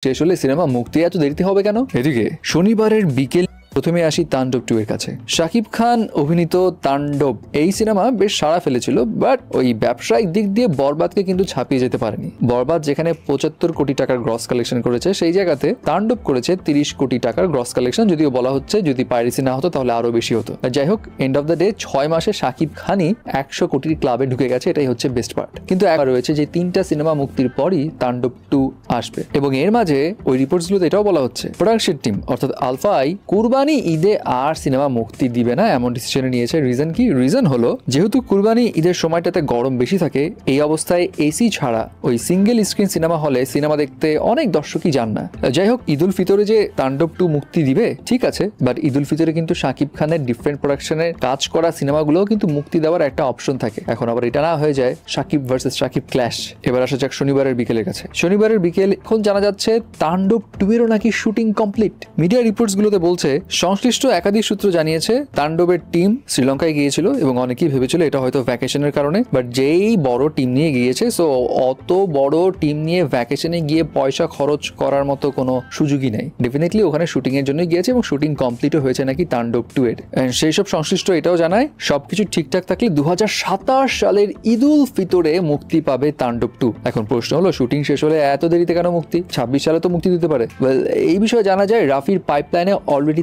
শেষ হলে সিনেমা মুক্তি এত দেরিতে হবে কেন? এদিকে শনিবারের বিকেল প্রথমে আসি তাণ্ডব 2 এর কাছে। শাকিব খান অভিনীত তাণ্ডব এই সিনেমা বেশ সাড়া ফেলেছিল, বাট ওই ব্যবসায়িক দিক দিয়ে বরবাদকে কিন্তু ছাপিয়ে যেতে পারেনি। বরবাদ যেখানে 75 কোটি টাকার গ্রস কালেকশন করেছে, সেই জায়গাতে তাণ্ডব করেছে 30 কোটি টাকার গ্রস কালেকশন, যদিও বলা হচ্ছে যদি পাইরেসি না হতো তাহলে আরো বেশি হতো। যাই হোক, এন্ড অফ দ্য ডে 6 মাসে শাকিব খানই 100 কোটির ক্লাবে ঢুকে গেছে, এটাই হচ্ছে বেস্ট পার্ট। কিন্তু একবার রয়েছে যে 3টা সিনেমা মুক্তির পরই তাণ্ডব 2 আসবে, এবং এর মাঝে ওই রিপোর্টসগুলোতে এটাও বলা হচ্ছে প্রোডাকশন টিম অর্থাৎ আলফা আই কুরবানি ঈদে আর সিনেমা মুক্তি দিবে না, এমন ডিসিশন নিয়েছে। রিজন কি? রিজন হলো যেহেতু কুরবানি ঈদের সময়টাতে গরম বেশি থাকে, এই অবস্থায় এসি ছাড়া ওই সিঙ্গেল স্ক্রিন সিনেমা হলে সিনেমা দেখতে অনেক দর্শকই যান না। যাই হোক, ঈদুল ফিতরে যে তাণ্ডব 2 মুক্তি দিবে ঠিক আছে, বাট ঈদুল ফিতরে কিন্তু শাকিব খানের ডিফারেন্ট প্রোডাকশনের কাজ করা সিনেমাগুলোও কিন্তু মুক্তি দেওয়ার একটা অপশন থাকে। এখন আবার এটা না হয়ে যায় শাকিব ভার্সেস শাকিব ক্ল্যাশ। এবার আসা যাক শনিবারের বিকেলের কাছে। শনিবারের বিকেল এখন জানা যাচ্ছে তাণ্ডব 2 এরও নাকি শুটিং কমপ্লিট। মিডিয়া রিপোর্টস গুলোতে বলছে সংশ্লিষ্ট একাধিক সূত্র জানিয়েছে তাণ্ডবের টিম শ্রীলঙ্কায় গিয়েছিল এবং অনেকেই ভেবেছিল এটা হয়তো ভ্যাকেশনের কারণে, বাট যেই বড় টিম নিয়ে গিয়েছে, সো অত বড় টিম নিয়ে ভ্যাকেশনে গিয়ে পয়সা খরচ করার মতো কোনো সুযোগই নেই। ডেফিনেটলি ওখানে শুটিং এর জন্যই গিয়েছে এবং শুটিং কমপ্লিটও হয়েছে নাকি তাণ্ডব 2 এর। সেই সব সংশ্লিষ্ট এটাও জানায় সবকিছু ঠিকঠাক থাকলে 2027 সালের ঈদুল ফিতরে মুক্তি পাবে তাণ্ডব 2। এখন প্রশ্ন হলো শুটিং শেষ হলে এত দেরিতে কেন মুক্তি? 26 সালে তো মুক্তি দিতে পারে। এই বিষয়ে জানা যায় রাফির পাইপলাইনে অলরেডি